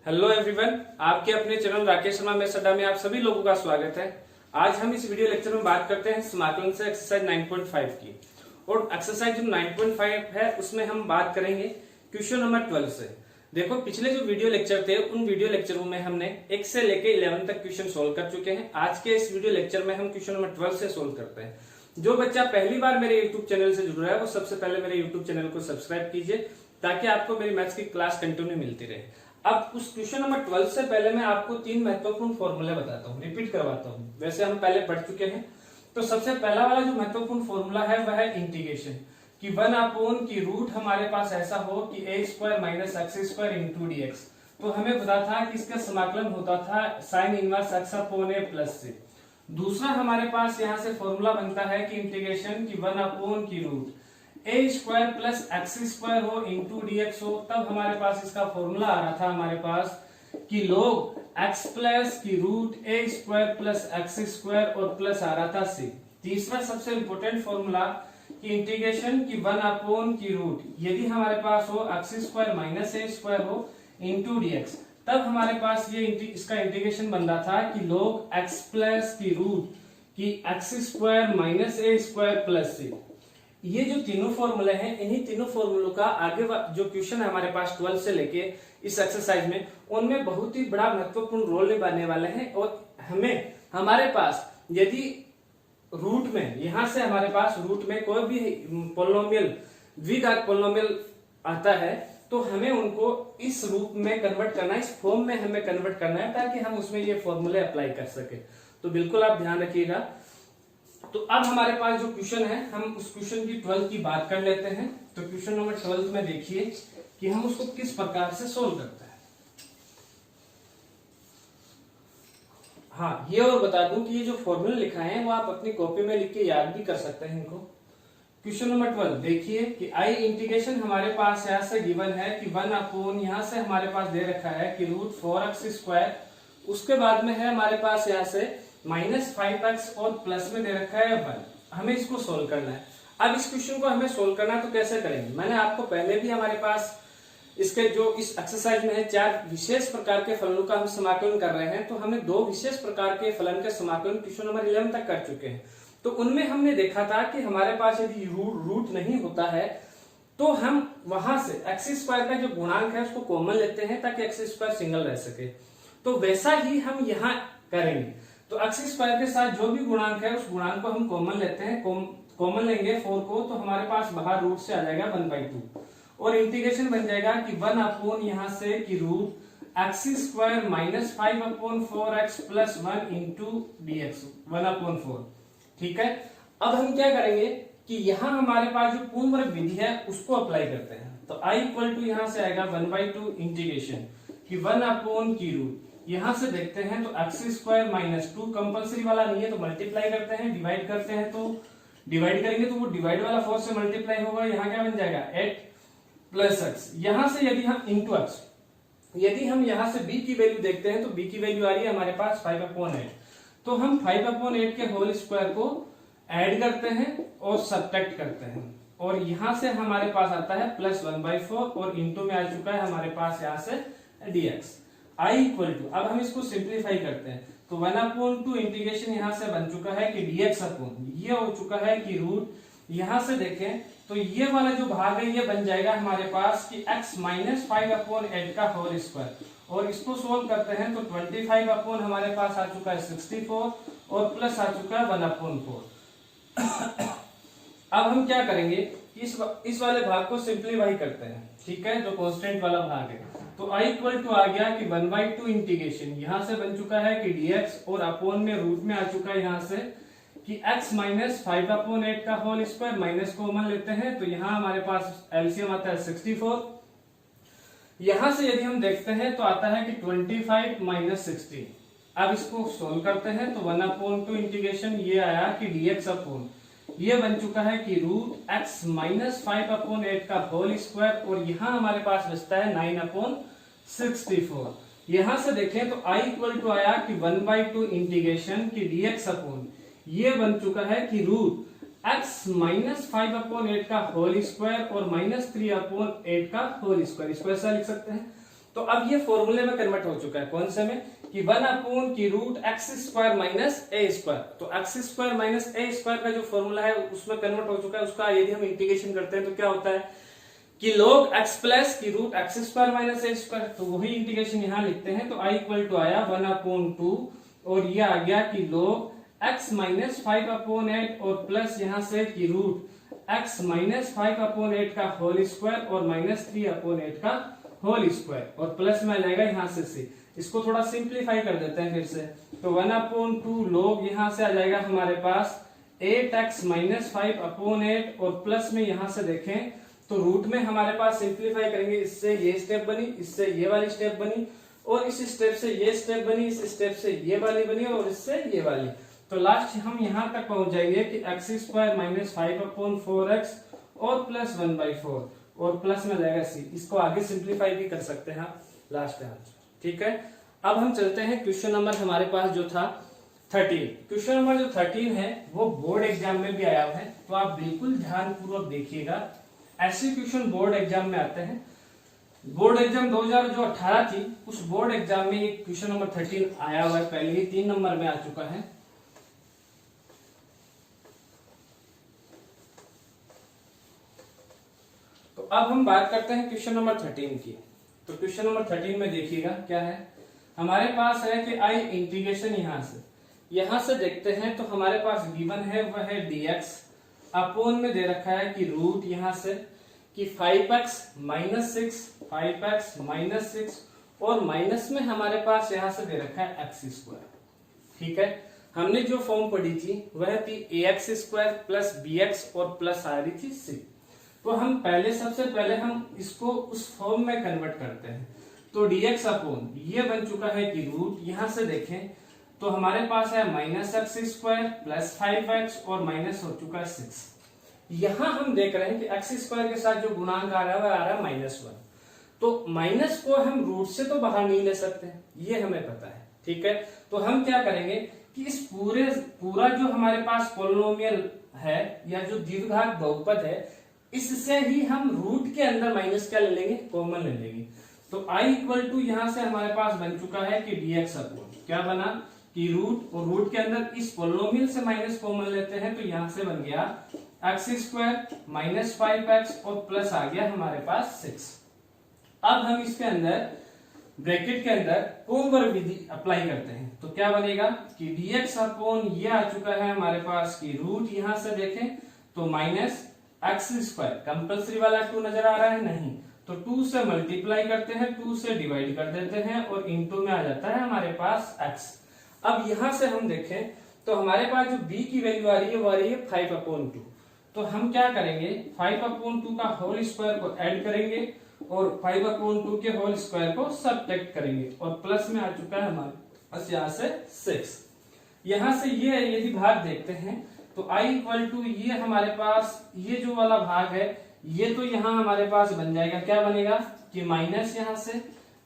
Hello everyone, आपके अपने channel Rakesh Sharma mess अड्डा में आप सभी लोगों का स्वागत है। आज हम इस वीडियो लेक्चर में बात करते हैं समाकलन से एक्सरसाइज 9.5 की। और एक्सरसाइज जो 9.5 है उसमें हम बात करेंगे क्वेश्चन नंबर 12 से। देखो, पिछले जो वीडियो लेक्चर थे उन वीडियो लेक्चरों में हमने 1 से लेके 11 तक क्वेश्चन सोल्व कर चुके हैं। आज के इस वीडियो लेक्चर में हम क्वेश्चन नंबर 12 से सोल्व करते हैं। जो बच्चा पहली बार मेरे यूट्यूब चैनल से जुड़ रहा है वो सबसे पहले मेरे यूट्यूब चैनल को सब्सक्राइब कीजिए ताकि आपको मेरी मैथ्स की क्लास कंटिन्यू मिलती रहे। अब उस क्वेश्चन नंबर 12 से पहले मैं आपको 3 महत्वपूर्ण फॉर्मूले बताता हूँ, रिपीट करवाता हूँ। वैसे हम पहले पढ़ चुके हैं। तो सबसे पहला वाला जो महत्वपूर्ण फॉर्मूला है वह है इंटीग्रेशन कि 1 की रूट हमारे पास ऐसा हो कि a square minus x square into d x. तो हमें पता था कि इसका समाकलन होता था साइन इनवर्स एक्स अपॉन ए प्लस से। दूसरा हमारे पास यहाँ से फॉर्मूला बनता है कि इंटीग्रेशन की 1 की root a square plus x square हो इंटू डी एक्स हो। तब हमारे पास इसका फॉर्मूला आ रहा था हमारे पास कि लोग x प्लस की root a square plus x square और प्लस आ रहा था c। तीसरा सबसे इंपोर्टेंट फॉर्मूला कि इंटीग्रेशन की 1 की रूट यदि हमारे पास हो एक्स स्क्वायर माइनस ए स्क्वायर हो इंटू डी एक्स, तब हमारे पास ये इसका इंटीग्रेशन बन रहा था कि लोग x प्लस की रूट की एक्स स्क्वायर माइनस ए स्क्वायर प्लस c। ये जो तीनों फॉर्मूले हैं, इन्हीं तीनों फॉर्मूलों का आगे जो क्वेश्चन है हमारे पास 12 से लेके इस एक्सरसाइज में, उनमें बहुत ही बड़ा महत्वपूर्ण रोल निभाने वाले हैं। और हमारे पास यदि रूट में यहां से हमारे पास रूट में कोई भी पोलिनोमियल द्विघात पोलिनोमियल आता है तो हमें उनको इस रूप में कन्वर्ट करना है, इस फॉर्म में हमें कन्वर्ट करना है ताकि हम उसमें ये फॉर्मूले अप्लाई कर सके। तो बिल्कुल आप ध्यान रखिएगा। तो अब हमारे पास जो क्वेश्चन है हम उस क्वेश्चन की 12 की बात कर लेते हैं। तो क्वेश्चन नंबर 12 में देखिए कि हम उसको किस प्रकार से सोल्व करते हैं। हाँ, ये और बता दूं कि ये जो फॉर्मूला लिखा है वो आप अपनी कॉपी में लिख के याद भी कर सकते हैं इनको। क्वेश्चन नंबर 12 देखिए कि आई इंटीग्रेशन हमारे पास यहाँ से गिवन है कि 1 यहाँ से हमारे पास दे रखा है कि रूट 4x स्क्वायर, उसके बाद में है हमारे पास यहाँ से माइनस 5x और प्लस में दे रखा है 1। हमें इसको सोल्व करना है। अब इस क्वेश्चन को हमें सोल्व करना है तो कैसे करेंगे। मैंने आपको पहले भी हमारे पास इसके जो इस एक्सरसाइज में है 4 विशेष प्रकार के फलनों का हम समाकलन कर रहे हैं। तो हमने 2 विशेष प्रकार के फलन के समाकलन क्वेश्चन नंबर 11 तक कर चुके हैं। तो उनमें हमने देखा था कि हमारे पास यदि रूट नहीं होता है तो हम वहां से एक्स स्क्वायर का जो गुणांक है उसको कॉमन लेते हैं ताकि एक्स स्क्वायर सिंगल रह सके। तो वैसा ही हम यहाँ करेंगे। तो एक्स स्क्वायर के साथ जो भी गुणांक है उस गुणांक को हम कॉमन लेते हैं। कॉमन लेंगे 4 को, तो हमारे पास बाहर रूट से आ जाएगा 1/2 और इंटीग्रेशन बन जाएगा कि 1 यहाँ से की root x square minus 5/4x plus 1 into d x 1/4। ठीक है। अब हम क्या करेंगे कि यहाँ हमारे पास जो पूर्ण वर्ग विधि है उसको अप्लाई करते हैं। तो i इक्वल टू यहाँ से आएगा 1/2 इंटीग्रेशन कि 1 की रूट यहां से देखते हैं तो एक्स स्क्वायर माइनस 2 कंपल्सरी वाला नहीं है तो मल्टीप्लाई करते हैं, डिवाइड करते हैं तो डिवाइड करेंगे तो वो डिवाइड वाला 4 से मल्टीप्लाई होगा। यहाँ क्या बन जाएगा 8 प्लस एक्स। यहां से यदि हम इंटू एक्स, यदि हम यहां से b की वैल्यू देखते हैं तो b की वैल्यू आ रही है हमारे पास 5/8। तो हम 5/8 के होल स्क्वायर को ऐड करते हैं और सब्ट्रैक्ट करते हैं और यहां से हमारे पास आता है प्लस 1/4 और इंटू में आ चुका है हमारे पास यहाँ से dx। आई इक्वल टू, अब हम इसको सिंप्लीफाई करते हैं तो 1/2 इंटीग्रेशन यहाँ से बन चुका है कि dx अपॉन ये हो चुका है कि रूट यहां से देखें तो ये वाला जो भाग है ये बन जाएगा हमारे पास कि x माइनस 5/8 का होल स्क्वायर। और इसको सोल्व करते हैं तो 25 हमारे पास आ चुका है 64 और प्लस आ चुका है 1/4। अब हम क्या करेंगे, इस वाले भाग को सिंप्लीफाई करते हैं। ठीक है, जो कांस्टेंट वाला भाग है तो i इक्वल टू आ गया कि 1/2 इंटीग्रेशन यहां से बन चुका है कि dx और अपोन में रूट में आ चुका है यहां से कि x माइनस 5/8 का होल स्क्वायर, माइनस कॉमन लेते हैं तो यहां हमारे पास एलसीएम आता है 64। यहां से यदि हम देखते हैं तो आता है कि 25 माइनस 16। अब इसको सोल्व करते हैं तो 1/2 इंटीग्रेशन ये आया कि dx अपॉन ये बन चुका है कि रूट x माइनस 5/8 का होल स्क्वायर और यहाँ हमारे पास बचता है 9/64। यहां से देखें तो i इक्वल टू आया कि 1/2 इंटीग्रेशन की dx अपॉन ये बन चुका है कि रूट x माइनस 5/8 का होल स्क्वायर और -3/8 का होल स्क्वायर। इसको ऐसा लिख सकते हैं। तो अब ये फॉर्मूले में कन्वर्ट हो चुका है, कौन से में, कि 1 की रूट एक्स स्क्वायर माइनस ए स्क्वायर। तो एक्स स्क्वायर माइनस ए स्क्वायर का जो फॉर्मूला है उसमें कन्वर्ट हो चुका है। उसका यदि हम इंटीग्रेशन करते हैं तो क्या होता है कि log x प्लस की रूट एक्स स्क्वायर माइनस ए स्क्वायर। तो वही इंटीग्रेशन यहाँ लिखते हैं। तो i इक्वल टू आया 1/2 और ये आ गया कि log x माइनस 5/8 और प्लस यहाँ से की रूट x माइनस 5/8 का होल स्क्वायर और माइनस 3/8 का होल स्क्वायर और प्लस में आ जाएगा यहाँ से c। इसको थोड़ा सिंप्लीफाई कर देते हैं फिर से। तो 1/2 log यहाँ से आ जाएगा हमारे पास 8x माइनस 5/8 और प्लस में यहाँ से देखें तो रूट में हमारे पास सिंप्लीफाई करेंगे, इससे ये स्टेप बनी, इससे ये वाली स्टेप बनी और इस स्टेप से ये स्टेप बनी, इस स्टेप से ये वाली बनी और इससे ये वाली। तो लास्ट हम यहाँ तक पहुंच जाएंगे कि एक्स स्क्वायर माइनस 5/4x और प्लस 1/4 और प्लस में जाएगा c। इसको आगे सिंप्लीफाई भी कर सकते हैं लास्ट आंसर। ठीक है, अब हम चलते हैं क्वेश्चन नंबर हमारे पास जो था 13। क्वेश्चन नंबर जो 13 है वो बोर्ड एग्जाम में भी आया हुआ है, तो आप बिल्कुल ध्यानपूर्वक देखिएगा। ऐसे क्वेश्चन बोर्ड एग्जाम में आते हैं। बोर्ड एग्जाम 2018 थी, उस बोर्ड एग्जाम में ये क्वेश्चन नंबर 13 आया हुआ है, पहले ही 3 नंबर में आ चुका है। तो अब हम बात करते हैं क्वेश्चन नंबर 13 की। तो क्वेश्चन नंबर 13 में देखिएगा क्या है, हमारे पास है कि आई इंटीग्रेशन यहां से देखते हैं तो हमारे पास गिवन है वह है dx अपोन में दे रखा है कि रूट यहां से कि 5x माइनस 6 5x माइनस 6 और माइनस में हमारे पास यहां से दे रखा है एक्स स्क्वायर। ठीक है, हमने जो फॉर्म पढ़ी थी वह थी ax स्क्वायर प्लस bx और प्लस आ रही थी c। तो हम सबसे पहले हम इसको उस फॉर्म में कन्वर्ट करते हैं। तो dx अपोन ये बन चुका है कि रूट यहां से देखें तो हमारे पास है minus x square plus 5x और माइनस हो चुका है 6। यहां हम देख रहे हैं कि एक्स स्क्वायर के साथ जो गुणांक आ रहा है वह आ रहा है -1। तो माइनस को हम रूट से तो बाहर नहीं ले सकते, ये हमें पता है। ठीक है, तो हम क्या करेंगे कि इस पूरा जो हमारे पास पॉलिनोमियल है या जो द्विघात बहुपद है इससे ही हम रूट के अंदर माइनस क्या ले लेंगे, कॉमन ले लेंगे। तो i इक्वल टू यहां से हमारे पास बन चुका है कि dx अपोन क्या बना कि रूट और रूट के अंदर इस पॉलिनोमियल से माइनस कॉमन लेते हैं तो यहां से बन गया एक्स स्क्वायर माइनस 5x और प्लस आ गया हमारे पास 6। अब हम इसके अंदर ब्रैकेट के अंदर कोलबर विधि अप्लाई करते हैं तो क्या बनेगा कि dx अपोन ये आ चुका है हमारे पास कि रूट यहां से देखें तो माइनस एक्स स्क्वायर कंपल्सरी वाला 2 नजर आ रहा है नहीं, तो 2 से मल्टीप्लाई करते हैं 2 से डिवाइड कर देते हैं और इनटू में आ जाता है हमारे पास x। अब यहां से हम देखें तो हमारे पास जो b की वैल्यू आ रही है वो आ रही है 5/2। तो हम क्या करेंगे 5/2 का होल स्क्वायर को ऐड करेंगे और 5/2 के होल स्क्वायर को सब्ट्रैक्ट करेंगे और प्लस में आ चुका है हमारे पास यहां से 6। यहां से ये यदि भाग देखते हैं तो i इक्वल टू ये हमारे पास ये जो वाला भाग है ये तो यहां हमारे पास बन जाएगा, क्या बनेगा कि माइनस यहां से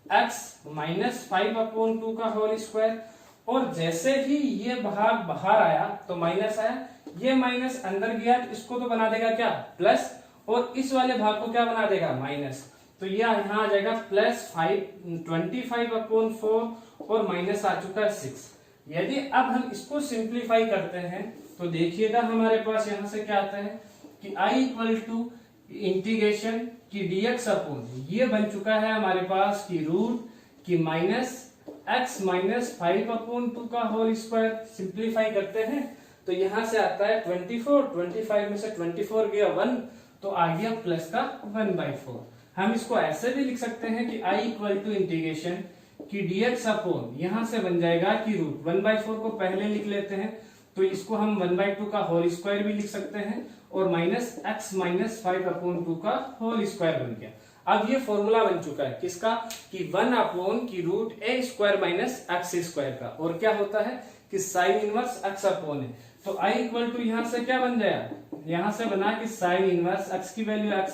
x माइनस 5/2 का होल स्क्वायर और जैसे ही ये भाग बाहर आया तो माइनस आया, ये माइनस अंदर गया तो इसको तो बना देगा क्या प्लस और इस वाले भाग को क्या बना देगा माइनस। तो ये यहाँ आ जाएगा प्लस 25/4 और माइनस आ चुका है 6। यदि अब हम इसको सिंप्लीफाई करते हैं तो देखिएगा हमारे पास यहां से क्या आता है कि i इक्वल टू इंटीग्रेशन की dx अपोन ये बन चुका है हमारे पास की रूट की माइनस x माइनस 5/2 का होल स्क्वायर। सिंप्लीफाई करते हैं तो यहां से आता है 25 में से 24 गया 1 तो आ गया प्लस का 1/4। हम इसको ऐसे भी लिख सकते हैं कि i इक्वल टू इंटीग्रेशन की dx अपोन यहां से बन जाएगा कि रूट 1/4 को पहले लिख लेते हैं तो इसको हम 1/2 का होल स्क्वायर भी लिख सकते हैं और माइनस x माइनस 5/2 का होल स्क्वायर बन गया। अब ये फॉर्मूला बन चुका है किसका कि 1 की root a square minus x square का और क्या होता है कि साइन इनवर्स x अपोन है। तो i इक्वल टू यहां से क्या बन जाएगा, यहां से बना कि साइन इनवर्स x की वैल्यू x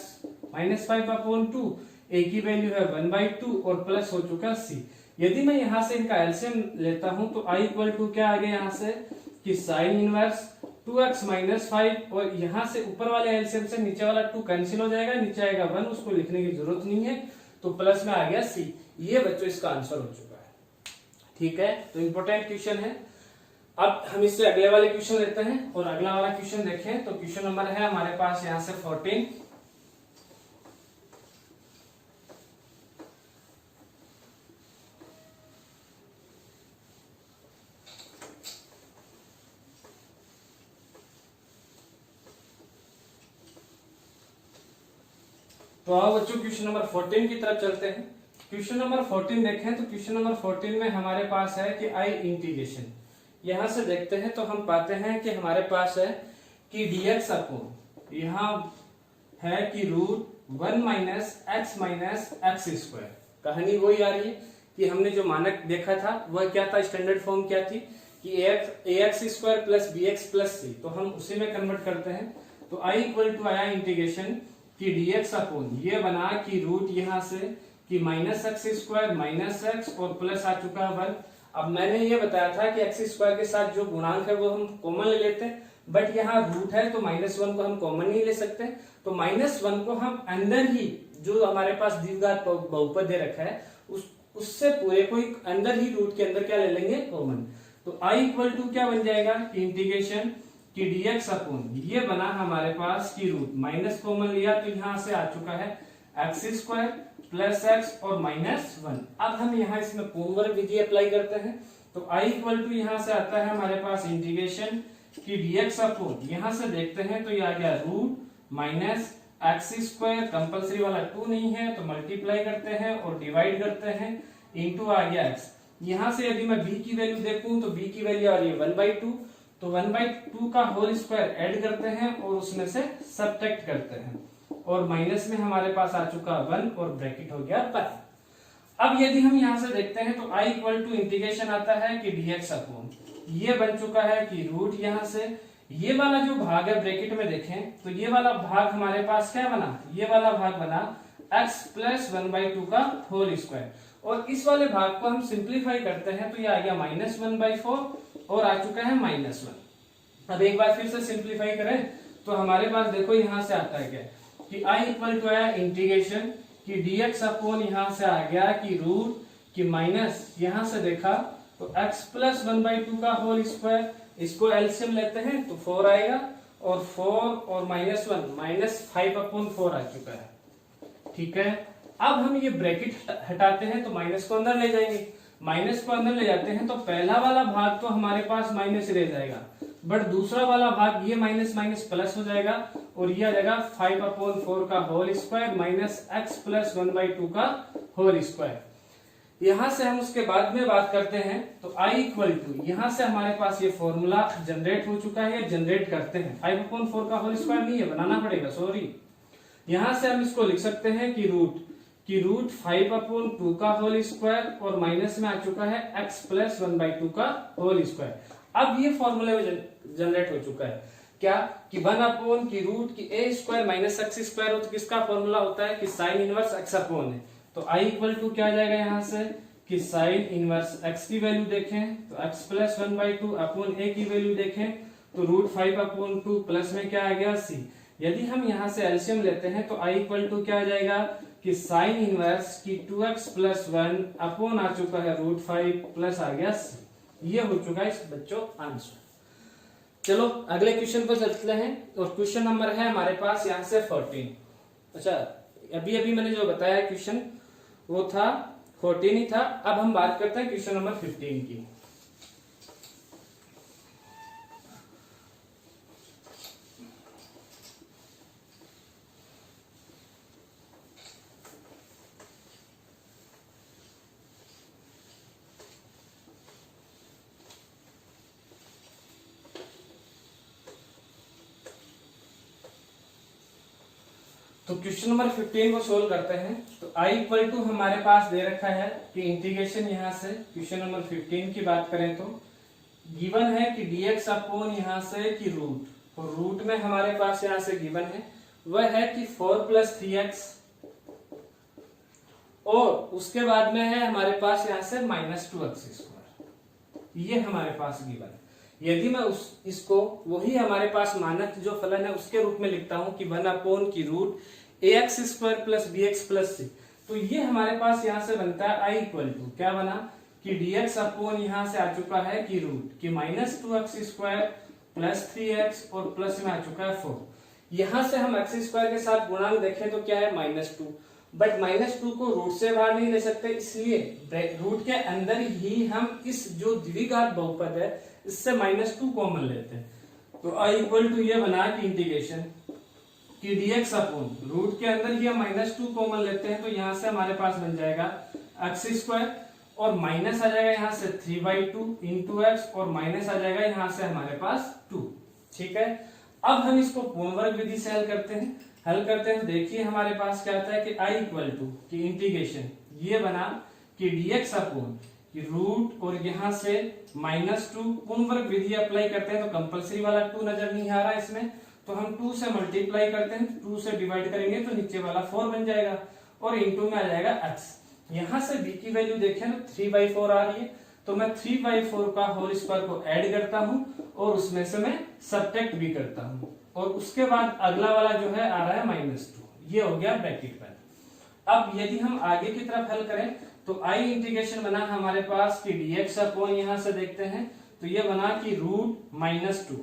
माइनस 5/2 a की वैल्यू है 1/2 और प्लस हो चुका c। यदि मैं यहां से इनका एलसीएम लेता हूं तो i इक्वल टू क्या आ गया यहां से कि साइन इनवर्स 2x माइनस 5 और यहां से ऊपर वाले एलसीएम से नीचे वाला 2 कैंसिल हो जाएगा, नीचे आएगा 1, उसको लिखने की जरूरत नहीं है तो प्लस में आ गया c। ये बच्चों इसका आंसर हो चुका है। ठीक है, तो इंपॉर्टेंट क्वेश्चन है। अब हम इससे अगले वाले क्वेश्चन लेते हैं और अगला वाला क्वेश्चन देखें तो क्वेश्चन नंबर है हमारे पास यहां से 14। तो आओ बच्चों क्वेश्चन नंबर 14 की तरफ चलते हैं। क्वेश्चन नंबर 14 देखें तो क्वेश्चन नंबर 14 में हमारे पास है कि आई इंटीग्रेशन, यहां से देखते हैं तो हम पाते हैं कि हमारे पास है कि dx अपॉन यहां है कि √1 माइनस x स्क्वायर। कहानी वही आ रही है कि हमने जो मानक देखा था वह क्या था, स्टैंडर्ड फॉर्म क्या थी कि ax square plus bx plus c, तो हम उसी में कन्वर्ट करते हैं। तो i इक्वल टू आया इंटीग्रेशन कि dx अपॉन ये बना कि रूट यहां से कि minus x square minus x और प्लस आ चुका है 1। अब मैंने ये बताया था कि एक्स स्क्वायर के साथ जो गुणांक है वो हम कॉमन ले लेते हैं, बट यहाँ रूट है तो -1 को हम कॉमन नहीं ले सकते, तो -1 को हम अंदर ही जो हमारे पास द्विघात बहुपद दे रखा है उससे पूरे को अंदर ही रूट के अंदर क्या ले लेंगे, कॉमन। तो i इक्वल टू क्या बन जाएगा कि इंटीग्रेशन कि dx अपॉन ये बना हमारे पास की रूट माइनस कॉमन लिया तो यहां से आ चुका है एक्स स्क्वायर प्लस एक्स और -1। अब हम यहाँ इसमें पूर्ववर्ग विधि अप्लाई करते हैं तो i इक्वल टू यहां से आता है हमारे पास इंटीग्रेशन कि dx अपॉन यहां से देखते हैं तो ये आ गया root minus x square, compulsory वाला 2 नहीं है तो मल्टीप्लाई करते हैं और डिवाइड करते हैं इंटू आ गया x। यहां से यदि मैं b की वैल्यू देखूं तो b की वैल्यू आ रही है 1/2, तो 1/2 का होल स्क्वायर ऐड करते हैं और उसमें से सब्ट्रैक्ट करते हैं और माइनस में हमारे पास आ चुका 1 और ब्रैकेट हो गया 5। अब यदि हम यहां से देखते हैं तो i इक्वल टू इंटीग्रेशन आता है कि dx अपॉन ये बन चुका है कि रूट यहां से ये वाला जो भाग है ब्रैकेट में देखें तो ये वाला भाग हमारे पास क्या बना, ये वाला भाग बना x प्लस 1/2 का होल स्क्वायर और इस वाले भाग को हम सिंप्लीफाई करते हैं तो ये आ गया -1/4 और आ चुका है -1। अब एक बार फिर से सिंप्लीफाई करें तो हमारे पास देखो यहां से आता है क्या कि i इक्वल टू आया इंटीग्रेशन कि dx अपॉन यहां से आ गया कि रूट कि माइनस यहां से देखा तो x प्लस 1/2 का होल स्क्वायर, इसको एलसीएम लेते हैं तो 4 आएगा और 4 और -1 -5/4 आ चुका है। ठीक है, अब हम ये ब्रैकेट हटाते हैं तो माइनस को अंदर ले जाएंगे, माइनस को अंदर ले जाते हैं तो पहला वाला भाग तो हमारे पास माइनस रह जाएगा, बट दूसरा वाला भाग ये माइनस माइनस प्लस हो जाएगा और ये आ जाएगा 5/4 का whole square minus x plus 1/2 का होल स्क्वायर। यहां से हम उसके बाद में बात करते हैं तो i इक्वल टू यहां से हमारे पास ये फॉर्मूला जनरेट हो चुका है, जनरेट करते हैं 5/4 का होल स्क्वायर नहीं है, बनाना पड़ेगा, सॉरी। यहां से हम इसको लिख सकते हैं कि रूट 5/2 का होल स्क्वायर और माइनस में आ चुका है x प्लस 1/2 का होल स्क्वायर। अब ये फॉर्मूले में जनरेट हो चुका है क्या कि 1 की रूट की a square minus x square हो तो किसका फॉर्मूला होता है कि साइन इनवर्स x अपॉन है। तो i इक्वल टू क्या आ जाएगा यहां से कि साइन इनवर्स x की वैल्यू देखें तो x प्लस 1/2 अपॉन a की वैल्यू देखें तो रूट 5/2 प्लस में क्या आ गया c। यदि हम यहां से एलसीएम लेते हैं तो i इक्वल टू क्या आ जाएगा कि साइन इनवर्स की 2x प्लस 1 अपॉन आ चुका है रूट 5 प्लस आ गया c। ये हो चुका है इस बच्चों आंसर। चलो अगले क्वेश्चन पर चलते हैं और क्वेश्चन नंबर है हमारे पास यहां से 14। अच्छा, अभी अभी मैंने जो बताया क्वेश्चन वो था 14 ही था। अब हम बात करते हैं क्वेश्चन नंबर 15 की। तो क्वेश्चन नंबर 15 को सोल्व करते हैं तो i इक्वल टू हमारे पास दे रखा है कि इंटीग्रेशन यहां से क्वेश्चन नंबर 15 की बात करें तो गिवन है कि dx अपॉन यहां से कि रूट, तो रूट में हमारे पास यहां से गिवन है वह है कि 4 + 3x और उसके बाद में है हमारे पास यहां से -2x²। ये हमारे पास गिवन है। यदि मैं इसको वही हमारे पास मानक जो फलन है उसके रूप में लिखता हूं कि 1 अपॉन की रूट ax² + bx + c, तो ये हमारे पास यहाँ से बनता है आई इक्वल टू क्या बना कि dx अपॉन यहाँ से आ चुका है कि रूट कि -2x² प्लस 3x और प्लस में आ चुका है 4। यहाँ से हम x² के साथ गुणांक देखें तो क्या है -2, बट -2 को रूट से बाहर नहीं ले सकते, इसलिए रूट के अंदर ही हम इस जो द्विघात बहुपद है इससे -2 कॉमन लेते हैं। तो आई इक्वल टू ये बना कि इंटीग्रेशन कि dx अपॉन रूट के अंदर ही हम -2 कॉमन लेते हैं, तो यहाँ से हमारे पास बन जाएगा x² और माइनस आ जाएगा यहाँ से 3/2 इंटू एक्स और माइनस आ जाएगा यहाँ से हमारे पास 2। ठीक है, अब हम इसको पूर्ण वर्ग विधि से हल करते हैं। तो देखिए हमारे पास क्या आता है कि आई इक्वल टू की इंटीग्रेशन ये बना कि dx अपॉन रूट और यहाँ से -2 पूर्ण वर्ग विधि अप्लाई करते हैं तो कंपलसरी वाला 2 नजर नहीं आ रहा इसमें, तो हम 2 से मल्टीप्लाई करते हैं, 2 से डिवाइड करेंगे तो नीचे वाला 4 बन जाएगा और इंटू में आ जाएगा x। यहाँ से b की वैल्यू देखें तो 3/4 आ रही है, तो मैं 3/4 का होल स्क्वायर को ऐड करता हूँ और उसमें से मैं सब्ट्रैक्ट भी करता हूँ, और उसके बाद अगला वाला जो है आ रहा है -2। ये हो गया ब्रैकेट पर। अब यदि हम आगे की तरफ हल करें तो आई इंटीग्रेशन बना हमारे पास कि dx अपॉन यहाँ से देखते हैं तो ये बना कि रूट -2।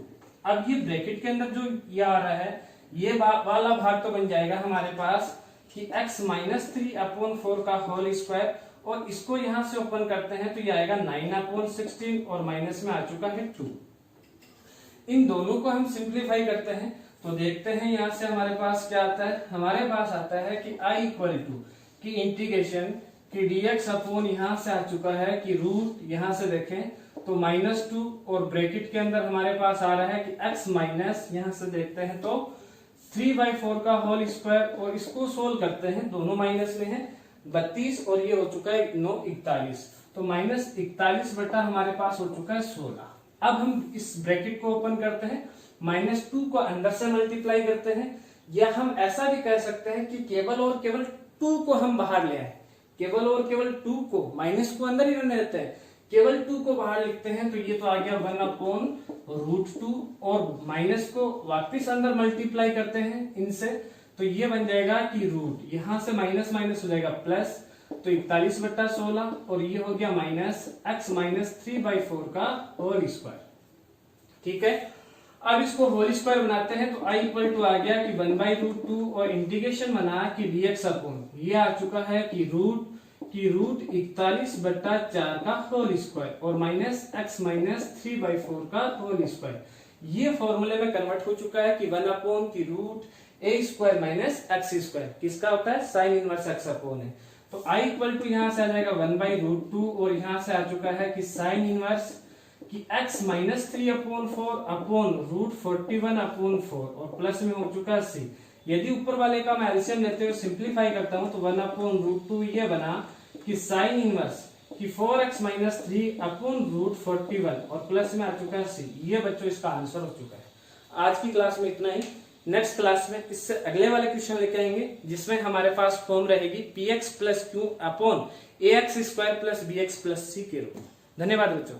अब ये ब्रैकेट के अंदर जो ये आ रहा है ये वाला भाग तो बन जाएगा हमारे पास कि x -3 अपॉन 4 का होल स्क्वायर, और इसको यहां से ओपन करते हैं तो ये आएगा 9/16 और माइनस में आ चुका है 2। इन दोनों को हम सिंप्लीफाई करते हैं तो देखते हैं यहां से हमारे पास क्या आता है। हमारे पास आता है कि आई इक्वल टू की इंटीग्रेशन कि dx अपॉन यहां से आ चुका है कि रूट यहां से देखें तो -2 और ब्रैकेट के अंदर हमारे पास आ रहा है कि x माइनस यहां से देखते हैं तो 3/4 का होल स्क्वायर, और इसको सोल्व करते हैं, दोनों माइनस में है 32 और ये हो चुका है 9 41, तो -41 बटा हमारे पास हो चुका है 16। अब हम इस ब्रैकेट को ओपन करते हैं, -2 को अंदर से मल्टीप्लाई करते हैं, या हम ऐसा भी कह सकते हैं कि केवल और केवल 2 को हम बाहर ले आए, केवल और केवल 2 को, माइनस को अंदर ही रहने देते हैं, केवल 2 को बाहर लिखते हैं तो ये तो आ गया 1/√2 और माइनस को वापस अंदर मल्टीप्लाई करते हैं इनसे तो ये बन जाएगा कि रूट यहां से माइनस माइनस हो जाएगा प्लस, तो 41/16 और ये हो गया -x -3/4 का होल स्क्वायर। ठीक है, अब इसको होल स्क्वायर बनाते हैं तो i इक्वल टू आ गया कि 1/√2 और इंटीग्रेशन बना कि dx अपॉन ये आ चुका है कि रूट 41/4 का होल स्क्वायर और -x -3/4 का होल स्क्वायर। ये फॉर्मूले में कन्वर्ट हो चुका है कि 1/रूट a² - x², किसका होता है साइन इनवर्स x अपॉन है। तो i इक्वल टू यहां से आ जाएगा 1/√2 और यहां से आ चुका है कि साइन इनवर्स कि x -3/4 अपॉन √41/4 और प्लस में हो चुका है c। यदि ऊपर वाले का मैं एलसीएम लेते हुए सिंप्लीफाई करता हूं तो 1/√2 ये बना कि साइन इनवर्स कि 4x - 3/√41 और प्लस में आ चुका है c। ये बच्चों इसका आंसर हो चुका है। आज की क्लास में इतना ही। नेक्स्ट क्लास में इससे अगले वाले क्वेश्चन लेके आएंगे जिसमें हमारे पास फॉर्म रहेगी px + q upon ax² + bx + c के रूप में। धन्यवाद बच्चों।